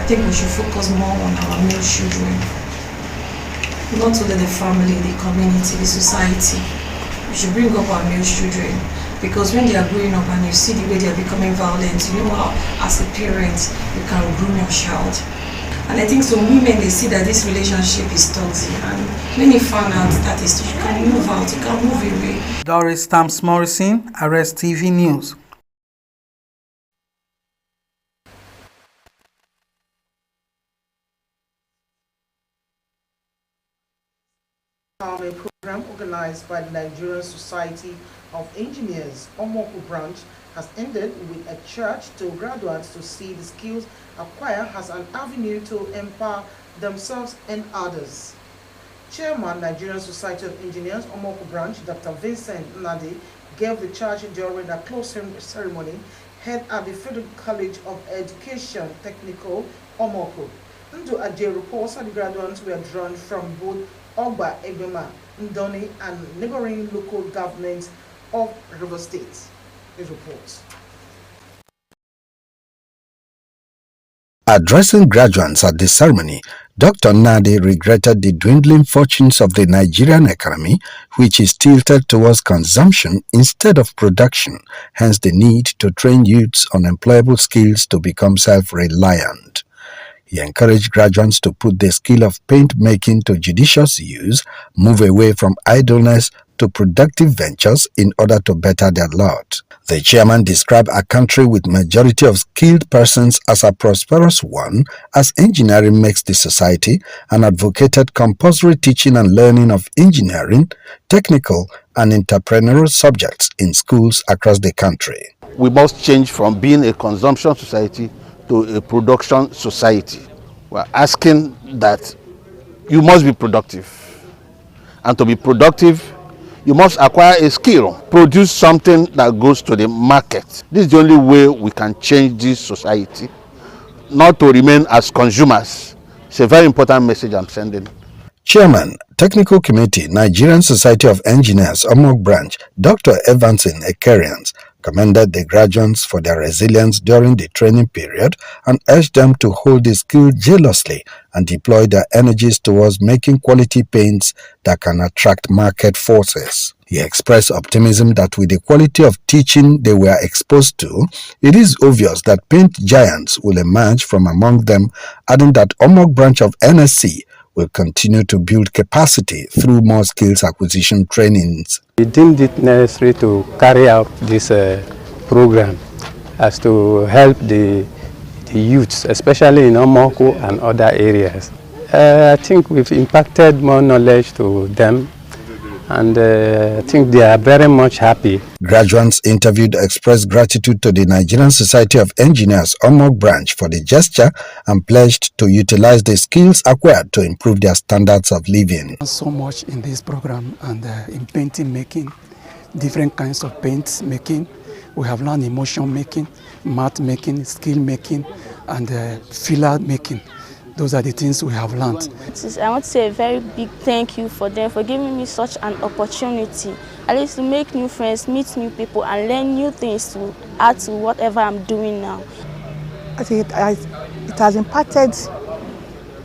think we should focus more on our male children, not only the family, the community, the society. We should bring up our male children, because when they are growing up and you see the way they are becoming violent, you know how as a parent you can groom your child. And I think some women, they see that this relationship is toxic, and many found out that is, you can move out, you can move away. Doris Stamps Morrison, Rstvlive News. A program organized by the Nigerian Society of Engineers, Omoko branch, has ended with a charge to graduates to see the skills acquired as an avenue to empower themselves and others. Chairman, Nigerian Society of Engineers, Omoko branch, Dr. Vincent Nadi, gave the charge during a closing ceremony held at the Federal College of Education, Technical, Omoko. Ndu Ajay reports that the graduates were drawn from both Ogba, Egoma, Ndoni, and neighboring local governments of River State. His reports. Addressing graduates at the ceremony, Dr. Nadi regretted the dwindling fortunes of the Nigerian economy, which is tilted towards consumption instead of production, hence the need to train youths on employable skills to become self-reliant. He encouraged graduates to put the skill of paint making to judicious use, move away from idleness to productive ventures in order to better their lot. The chairman described a country with majority of skilled persons as a prosperous one, as engineering makes the society, and advocated compulsory teaching and learning of engineering, technical and entrepreneurial subjects in schools across the country. We must change from being a consumption society to a production society. We're asking that you must be productive, and to be productive you must acquire a skill, produce something that goes to the market. This is the only way we can change this society, not to remain as consumers. It's a very important message I'm sending. Chairman, Technical Committee, Nigerian Society of Engineers, Omok Branch, Dr. Evanson Ekerians, commended the graduates for their resilience during the training period and urged them to hold the skill jealously and deploy their energies towards making quality paints that can attract market forces. He expressed optimism that with the quality of teaching they were exposed to, it is obvious that paint giants will emerge from among them, adding that Omok Branch of NSC will continue to build capacity through more skills acquisition trainings. We deemed it necessary to carry out this program as to help the youths, especially in Omoko and other areas. I think we've impacted more knowledge to them, and I think they are very much happy. Graduates interviewed expressed gratitude to the Nigerian Society of Engineers Omok Branch for the gesture and pledged to utilize the skills acquired to improve their standards of living. So much in this program, and in painting making, different kinds of paints making. We have learned emotion making, matte making, skill making, and filler making. Those are the things we have learned. I want to say a very big thank you for them for giving me such an opportunity, at least to make new friends, meet new people, and learn new things to add to whatever I'm doing now. I think it has impacted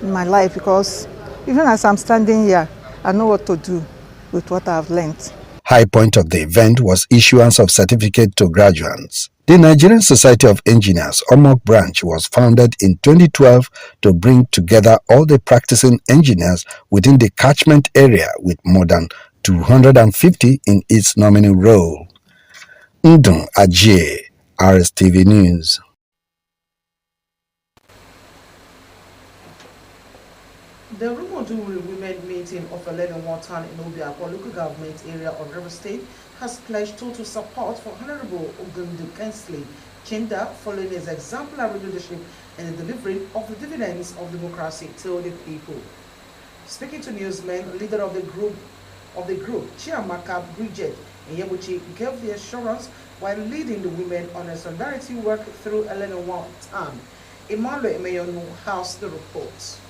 in my life, because even as I'm standing here, I know what to do with what I've learned. High point of the event was issuance of certificate to graduates. The Nigerian Society of Engineers Omok Branch was founded in 2012 to bring together all the practicing engineers within the catchment area, with more than 250 in its nominal role. Ndu Ajay, Rstv News. The Rumodu Women meeting of 11 Town in Obiakwa local government area of River State has pledged total support for Honorable Ogundu Kensley Chinda following his exemplary leadership in the delivery of the dividends of democracy to the people. Speaking to newsmen, leader of the group, Chiamaka Bridget Nyebuchi, gave the assurance while leading the women on a solidarity work through 11 Town. Emmanuel Emeyonu has the reports.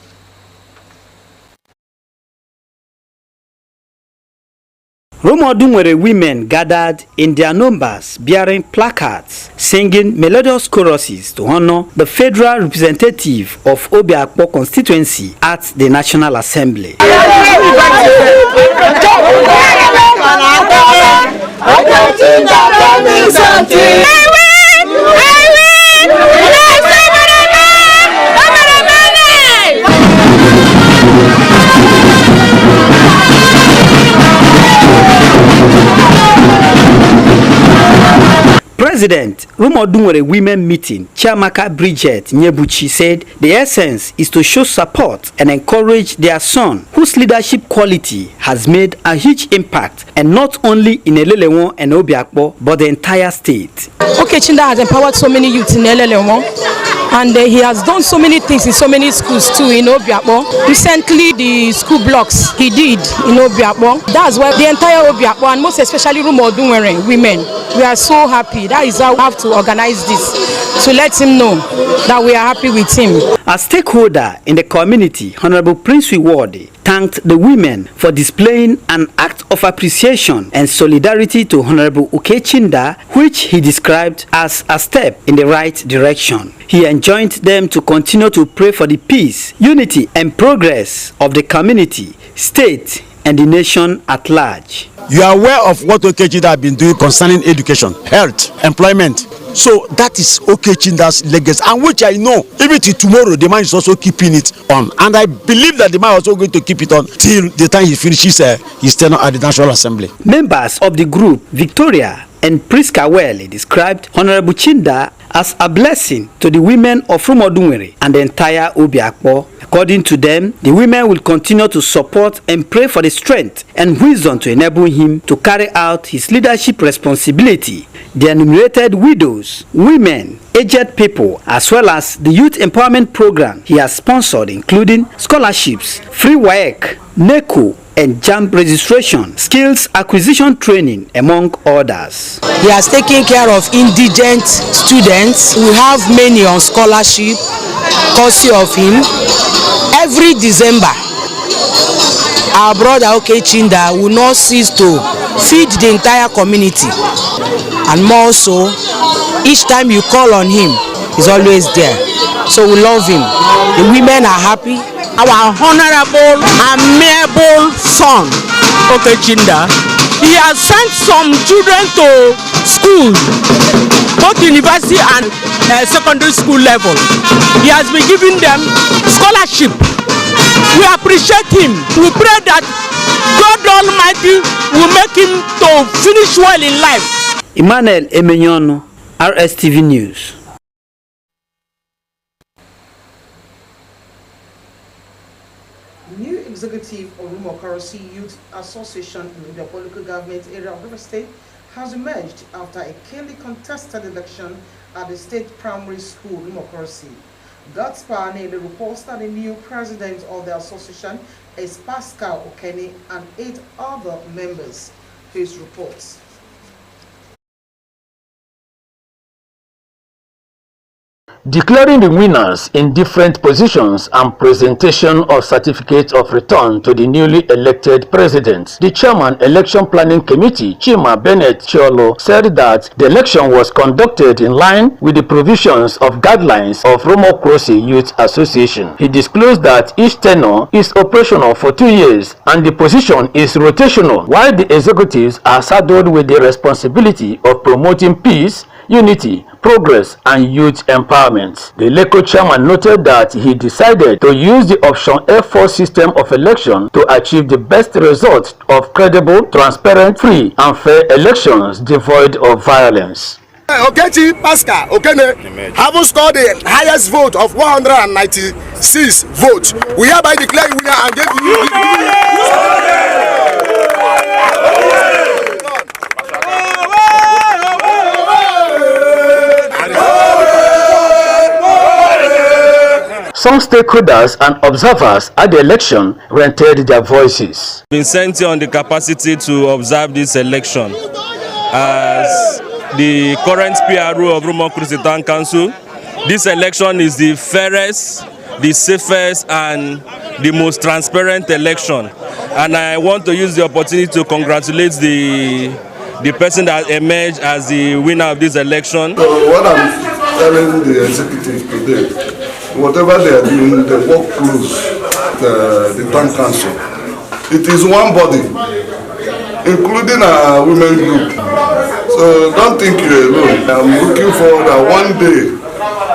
Rumodunwere women gathered in their numbers bearing placards, singing melodious choruses to honor the federal representative of Obiakpo constituency at the National Assembly. President Rumodunwere Women Meeting Chiamaka Bridget Nyebuchi said the essence is to show support and encourage their son, whose leadership quality has made a huge impact, and not only in Elelewon and Obiakpo but the entire state. Okechinda has empowered so many youths in Elelewon, and he has done so many things in so many schools too in Obiakpo. Recently, the school blocks he did in Obiakpo. That's why the entire Obiakpo, and most especially Rumodunwere women, we are so happy. That is how we have to organize this, to let him know that we are happy with him. A stakeholder in the community, Honorable Prince Wiwode, thanked the women for displaying an act of appreciation and solidarity to Honorable Okechinda, which he described as a step in the right direction. He enjoined them to continue to pray for the peace, unity, and progress of the community, state, and the nation at large. You are aware of what Okechinda has been doing concerning education, health, employment. So that is Okechinda's legacy, and which I know even till tomorrow the man is also keeping it on, and I believe that the man is also going to keep it on till the time he finishes his tenure at the National Assembly. Members of the group, Victoria and Priska Welle, described Honorable Chinda as a blessing to the women of Rumodunwere and the entire Obiakpo. According to them, the women will continue to support and pray for the strength and wisdom to enable him to carry out his leadership responsibility. The enumerated widows, women, aged people, as well as the youth empowerment program he has sponsored, including scholarships, free WAEC, NECO, and JAMB registration, skills acquisition training, among others. He has taken care of indigent students. We have many on scholarship, courtesy of him. Every December, our brother Okechinda will not cease to feed the entire community. And more so, each time you call on him, he's always there. So we love him. The women are happy. Our honorable, amiable son, Okechinda, he has sent some children to school, both university and secondary school level. He has been giving them scholarship. We appreciate him. We pray that God Almighty will make him to finish well in life. Emmanuel Emenyono, Rstv News. New executive of Rumokorosi Youth Association in the political government area of River State has emerged after a keenly contested election at the state primary school, Rumokorosi. God's Parnele reports that the new president of the association is Pascal Okene and 8 other members. Please reports. Declaring the winners in different positions and presentation of certificates of return to the newly elected president, the chairman election planning committee, Chima Bennett Cholo, said that the election was conducted in line with the provisions of guidelines of Rumokorosi Youth Association. He disclosed that each tenure is operational for 2 years and the position is rotational, while the executives are saddled with the responsibility of promoting peace, unity, progress, and youth empowerment. The LECO chairman noted that he decided to use the option F4 system of election to achieve the best result of credible, transparent, free, and fair elections devoid of violence. Okechi Pascal Okene having scored the highest vote of 196 votes. We hereby declare you winner and give you Some stakeholders and observers at the election rendered their voices. Been sent here on the capacity to observe this election as the current PRO of Rumokorosi Town Council. This election is the fairest, the safest, and the most transparent election. And I want to use the opportunity to congratulate the person that emerged as the winner of this election. So what I'm telling the executive today, whatever they are doing, they work close the town council. It is one body, including a women group. So don't think you're alone. I'm looking forward that one day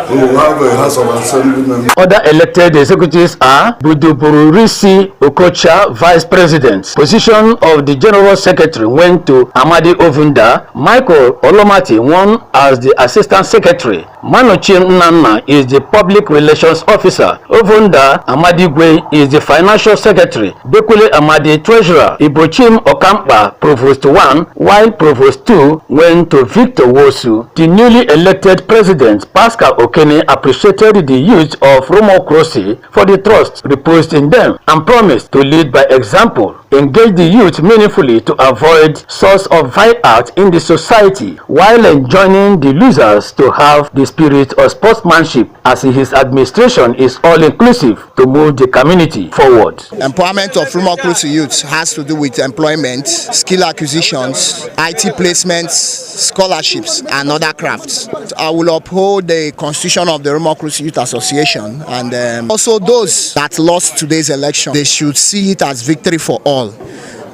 we will have a House of Assembly member. Other elected executives are Buduburu Risi Okocha, Vice President. Position of the General Secretary went to Amadi Ovunda. Michael Olomati won as the Assistant Secretary. Manochi Nnanna is the Public Relations Officer. Ovunda Amadigwe is the Financial Secretary. Bekule Amadi Treasurer. Ibochim Okampa, Provost 1, while Provost 2 went to Victor Wosu. The newly elected President, Pascal Okene, appreciated the youth of Romokrosi for the trust reposed in them and promised to lead by example, engage the youth meaningfully to avoid source of violence in the society, while enjoining the losers to have the spirit of sportsmanship, as his administration is all-inclusive to move the community forward. Empowerment of Romokrosi youth has to do with employment, skill acquisitions, IT placements, scholarships, and other crafts. I will uphold the constitution of the Romokrosi Youth Association, and also those that lost today's election, they should see it as victory for all.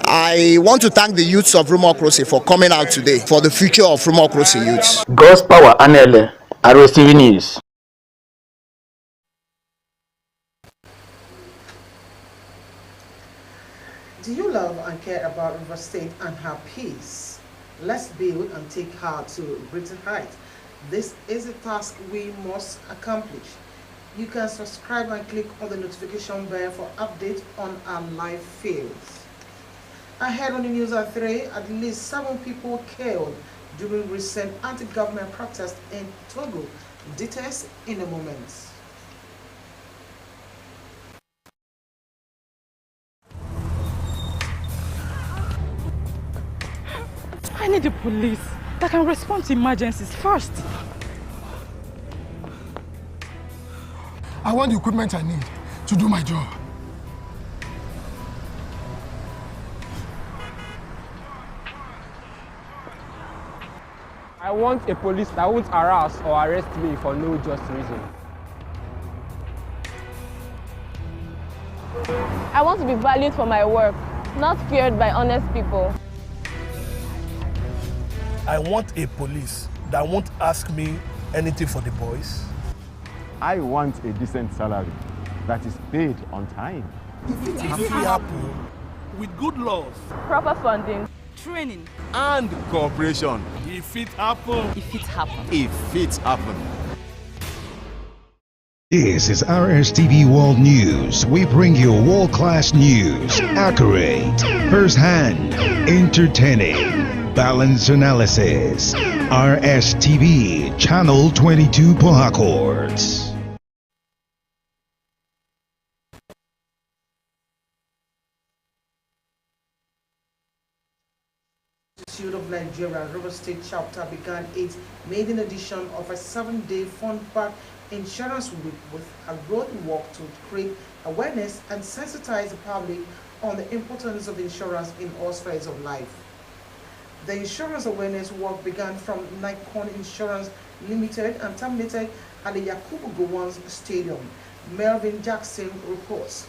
I want to thank the youths of Romokrosi for coming out today for the future of Romokrosi youths. God's power, Anele, Rstvlive News. Do you love and care about River State and her peace? Let's build and take her to greater heights. This is a task we must accomplish. You can subscribe and click on the notification bell for updates on our live fields. Ahead on the news at 3, at least 7 people killed during recent anti-government protests in Togo. Details in a moment. I need the police that can respond to emergencies first. I want the equipment I need to do my job. I want a police that won't harass or arrest me for no just reason. I want to be valued for my work, not feared by honest people. I want a police that won't ask me anything for the boys. I want a decent salary that is paid on time. If it happen with good laws, proper funding, training, and cooperation. If it happen. If it happen. If it happen. This is Rstv World News. We bring you world-class news, accurate, first-hand, entertaining, balanced analysis. Rstv, Channel 22 Port Harcourt. Of Nigeria, River State chapter began its maiden edition of a 7-day fun-packed insurance week with a road walk to create awareness and sensitize the public on the importance of insurance in all spheres of life. The insurance awareness walk began from Nikon Insurance Limited and terminated at the Yakubu Gowon Stadium. Melvin Jackson reports.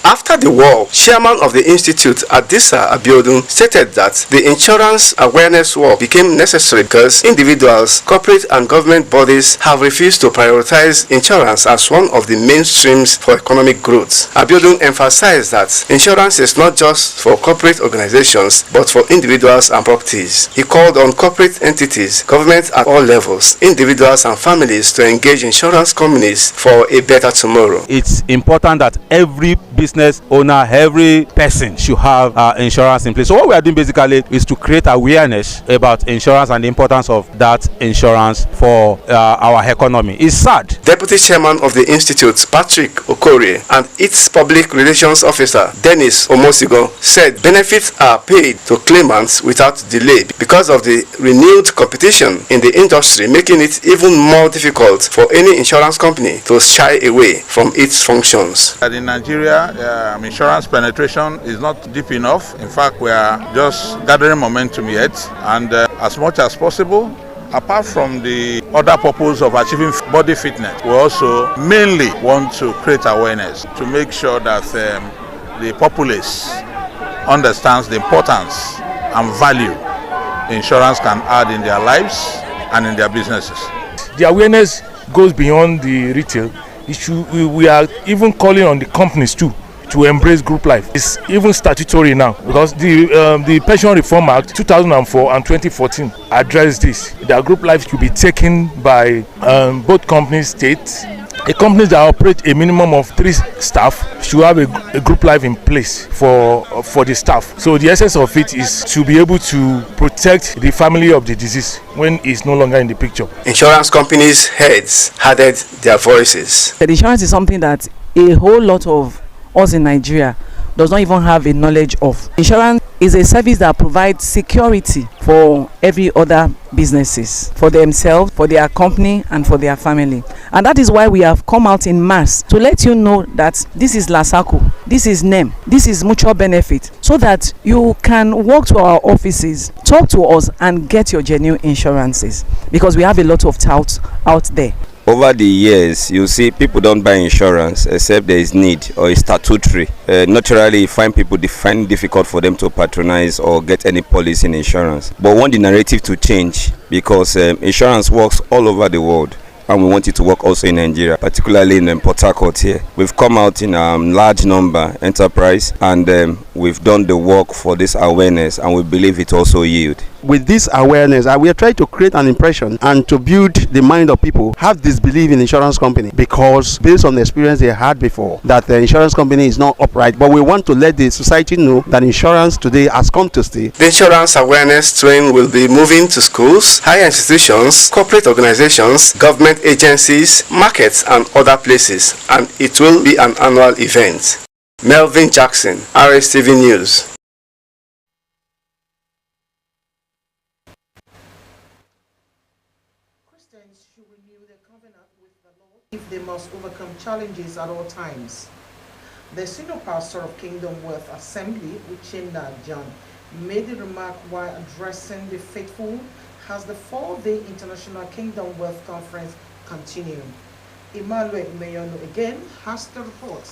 After the war, chairman of the institute, Adisa Abiodun, stated that the insurance awareness work became necessary because individuals, corporate and government bodies have refused to prioritize insurance as one of the mainstreams for economic growth. Abiodun emphasized that insurance is not just for corporate organizations but for individuals and properties. He called on corporate entities, government at all levels, individuals and families to engage insurance companies for a better tomorrow. It's important that every business business owner, every person should have insurance in place. So what we are doing basically is to create awareness about insurance and the importance of that insurance for our economy. It's sad. Deputy Chairman of the Institute, Patrick Okorie, and its Public Relations Officer, Dennis Omosigo, said benefits are paid to claimants without delay because of the renewed competition in the industry, making it even more difficult for any insurance company to shy away from its functions. In Nigeria, insurance penetration is not deep enough. In fact, we are just gathering momentum yet, and as much as possible, apart from the other purpose of achieving body fitness, we also mainly want to create awareness to make sure that the populace understands the importance and value insurance can add in their lives and in their businesses. The awareness goes beyond the retail. We are even calling on the companies too to embrace group life. It's even statutory now because the Pension Reform Act 2004 and 2014 addressed this. The group life should be taken by both companies, states. The companies that operate a minimum of 3 staff should have a group life in place for the staff. So the essence of it is to be able to protect the family of the deceased when it's no longer in the picture. Insurance companies' heads added their voices. The insurance is something that a whole lot of us in Nigeria does not even have a knowledge of. Insurance is a service that provides security for every other businesses, for themselves, for their company, and for their family. And that is why we have come out in mass to let you know that this is LASACO, this is NEM, this is mutual benefit, so that you can walk to our offices, talk to us, and get your genuine insurances, because we have a lot of touts out there. Over the years, you see people don't buy insurance except there is need or is statutory. Naturally, you find people find it difficult for them to patronize or get any policy in insurance. But we want the narrative to change because insurance works all over the world. And we want it to work also in Nigeria, particularly in Port Harcourt here. We've come out in a large number enterprise, and we've done the work for this awareness, and we believe it also yield. With this awareness, we are trying to create an impression and to build the mind of people have this belief in insurance company, because based on the experience they had before, that the insurance company is not upright. But we want to let the society know that insurance today has come to stay. The insurance awareness train will be moving to schools, higher institutions, corporate organizations, government agencies, markets, and other places, and it will be an annual event. Melvin Jackson, Rstv News. If they must overcome challenges at all times. The senior pastor of Kingdom Wealth Assembly, Uchenna John, made the remark while addressing the faithful as the 4-day International Kingdom Wealth Conference continued. Emmanuel Meyono again has the report.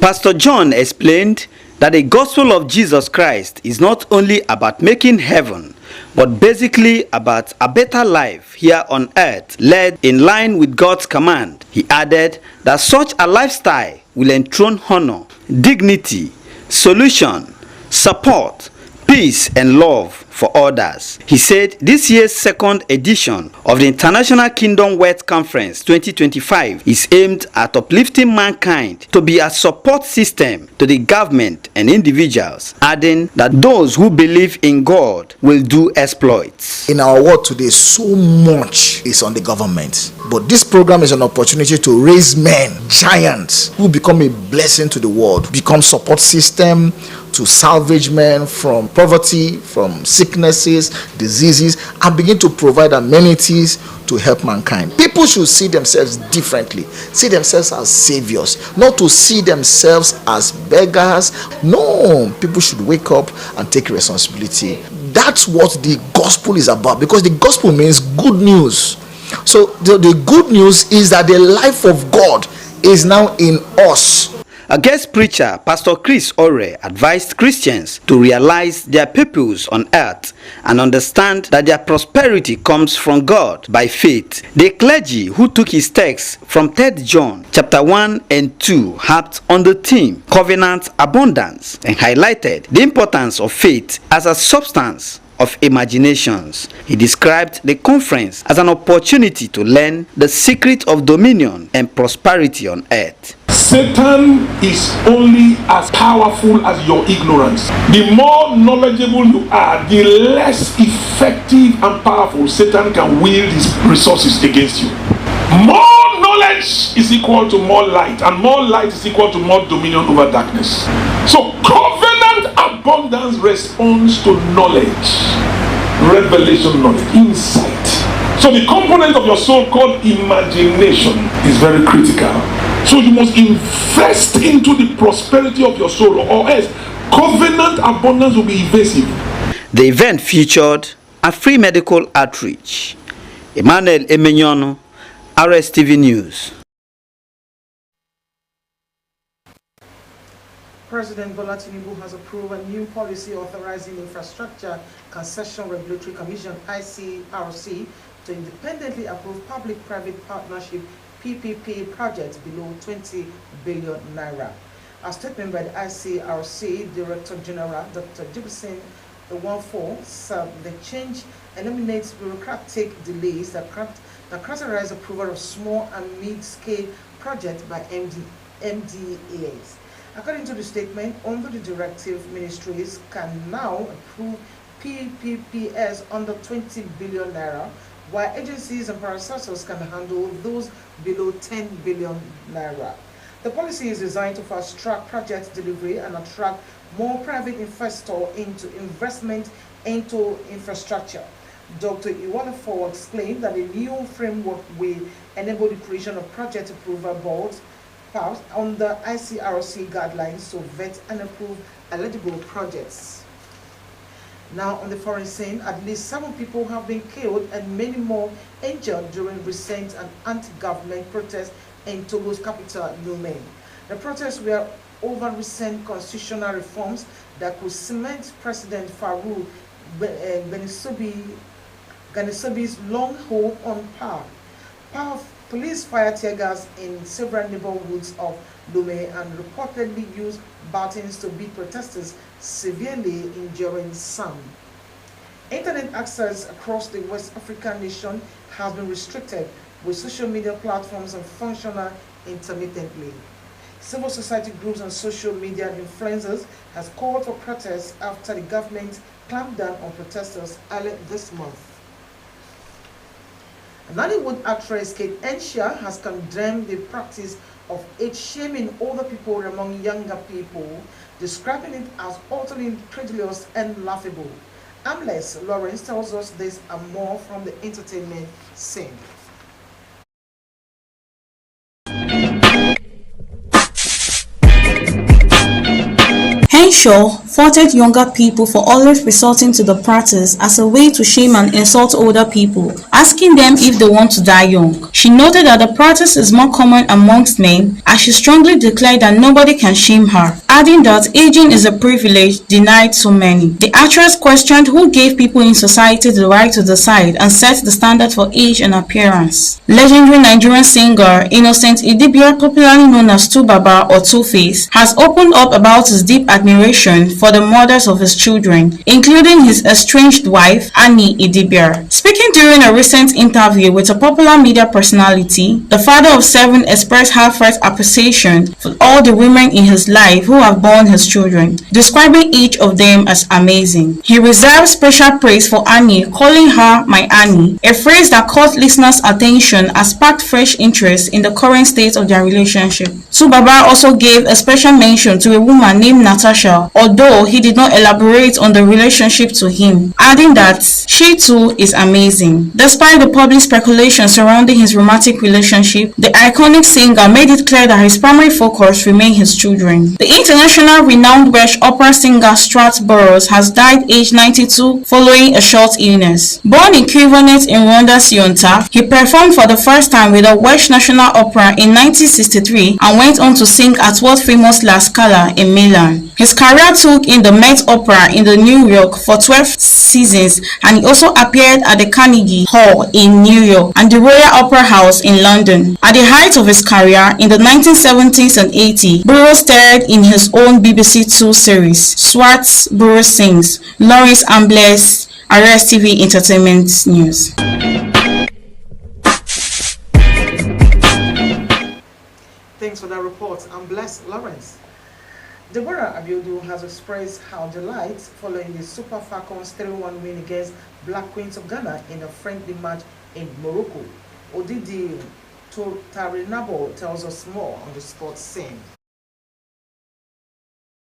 Pastor John explained that the gospel of Jesus Christ is not only about making heaven, but basically about a better life here on earth, led in line with God's command. He added that such a lifestyle will enthrone honor, dignity, solution, support, peace, and love for others. He said this year's 2nd edition of the International Kingdom Wealth Conference 2025 is aimed at uplifting mankind to be a support system to the government and individuals, adding that those who believe in God will do exploits. In our world today, so much is on the government, but this program is an opportunity to raise men, giants, who become a blessing to the world, become support system to salvage men from poverty, from sicknesses, diseases, and begin to provide amenities to help mankind. People should see themselves differently, see themselves as saviors, not to see themselves as beggars. No, people should wake up and take responsibility. That's what the gospel is about, because the gospel means good news. So the good news is that the life of God is now in us. A guest preacher, Pastor Chris Ore, advised Christians to realize their purpose on earth and understand that their prosperity comes from God by faith. The clergy who took his text from 3 John chapter 1 and 2 harped on the theme Covenant Abundance and highlighted the importance of faith as a substance of imaginations. He described the conference as an opportunity to learn the secret of dominion and prosperity on earth. Satan is only as powerful as your ignorance. The more knowledgeable you are, the less effective and powerful Satan can wield his resources against you. More knowledge is equal to more light, and more light is equal to more dominion over darkness. So covenant abundance responds to knowledge, revelation knowledge, insight. So the component of your soul called imagination is very critical. So you must invest into the prosperity of your soul, or else covenant abundance will be evasive. The event featured a free medical outreach. Emmanuel Emenyono, Rstv News. President Bola Tinubu has approved a new policy authorizing Infrastructure Concession Regulatory Commission (ICRC) to independently approve public-private partnership PPP projects below 20 billion naira. A statement by the ICRC Director General Dr. Jibson Iwanfo said the change eliminates bureaucratic delays that characterize approval of small and mid-scale projects by MDAs. According to the statement, under the directive, ministries can now approve PPPs under 20 billion naira, while agencies and parastatals can handle those below 10 billion naira. The policy is designed to fast-track project delivery and attract more private investors into investment into infrastructure. Dr. Iwanfo explained that a new framework will enable the creation of project approval boards under ICRC guidelines to vet and approve eligible projects. Now on the foreign scene, at least 7 people have been killed and many more injured during recent and anti-government protests in Togo's capital, Lomé. The protests were over recent constitutional reforms that could cement President Farouk Ghanessobi's long hold on power. Police fired tear gas in several neighborhoods of Lomé and reportedly used batons to beat protesters, severely injuring some. Internet access across the West African nation has been restricted, with social media platforms and functional intermittently. Civil society groups and social media influencers has called for protests after the government clamped down on protesters earlier this month. Nollywood actress Kate Ensha has condemned the practice of age-shaming older people among younger people, describing it as utterly incredulous and laughable. Amles Lawrence tells us this and more from the entertainment scene. Henshaw faulted younger people for always resorting to the practice as a way to shame and insult older people, asking them if they want to die young. She noted that the practice is more common amongst men, as she strongly declared that nobody can shame her, adding that aging is a privilege denied to many. The actress questioned who gave people in society the right to decide and set the standard for age and appearance. Legendary Nigerian singer Innocent Idibia, popularly known as Tubaba or Two-Face, has opened up about his deep admiration for the mothers of his children, including his estranged wife, Annie Idibia. Speaking during a recent interview with a popular media personality, the father of 7 expressed heartfelt appreciation for all the women in his life who have borne his children, describing each of them as amazing. He reserved special praise for Annie, calling her "my Annie," a phrase that caught listeners' attention and sparked fresh interest in the current state of their relationship. Subaba also gave a special mention to a woman named Natasha, although he did not elaborate on the relationship to him, adding that she too is amazing. Despite the public speculation surrounding his romantic relationship, the iconic singer made it clear that his primary focus remained his children. The international renowned Welsh opera singer Stuart Burrows has died aged 92 following a short illness. Born in Kilvarnet in Rwanda, Sionta, he performed for the first time with the Welsh National Opera in 1963 and went on to sing at world famous La Scala in Milan. His career took in the Met Opera in New York for 12 seasons, and he also appeared at the Carnegie Hall in New York and the Royal Opera House in London. At the height of his career in the 1970s and 80s, Burrows starred in his own BBC Two series, Swartz Burrows Sings, Lawrence Ambles, Rstv Entertainment News. Thanks for that report. I'm blessed, Lawrence. Deborah Abiodun has expressed her delight following the Super Falcons 3-1 win against Black Queens of Ghana in a friendly match in Morocco. Odidi Tarinabo tells us more on the sports scene.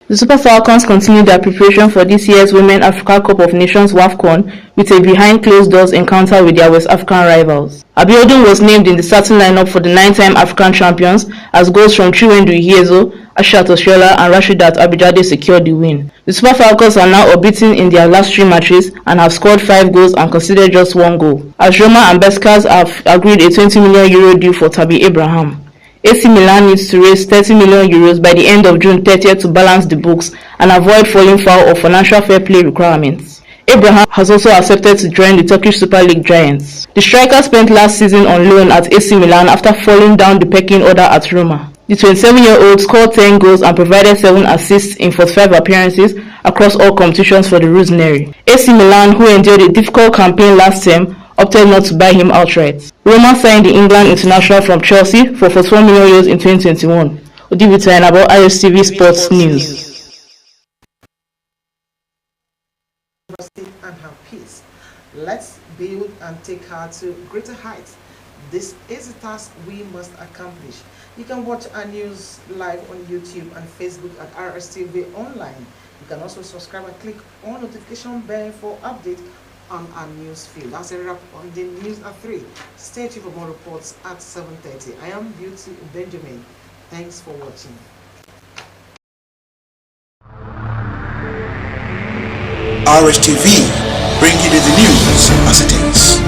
The Super Falcons continue their preparation for this year's Women Africa Cup of Nations WAFCON with a behind-closed-doors encounter with their West African rivals. Abiodun was named in the starting lineup for the 9-time African champions as goals from Chiwendu Ihiezo, Ashat Oshola and Rashidat Abijade secured the win. The Super Falcons are now unbeaten in their last 3 matches and have scored 5 goals and conceded just 1 goal, as Roma and Beskas have agreed a €20 million deal for Tabi Abraham. AC Milan needs to raise €30 million by the end of June 30th to balance the books and avoid falling foul of financial fair play requirements. Abraham has also accepted to join the Turkish Super League giants. The striker spent last season on loan at AC Milan after falling down the pecking order at Roma. The 27-year-old scored 10 goals and provided 7 assists in 45 appearances across all competitions for the Rossoneri. AC Milan, who endured a difficult campaign last term, opted not to buy him outright. Roma signed the England international from Chelsea for €44 million in 2021. Odibita about Rstv Sports News. And have peace. Let's build and take her to greater heights. This is a task we must accomplish. You can watch our news live on YouTube and Facebook at Rstv Online. You can also subscribe and click on notification bell for updates on our news feed. That's a wrap on the news at 3. Stay tuned for more reports at 7:30. I am Beauty Benjamin. Thanks for watching. Rstv, bringing you the news as it is.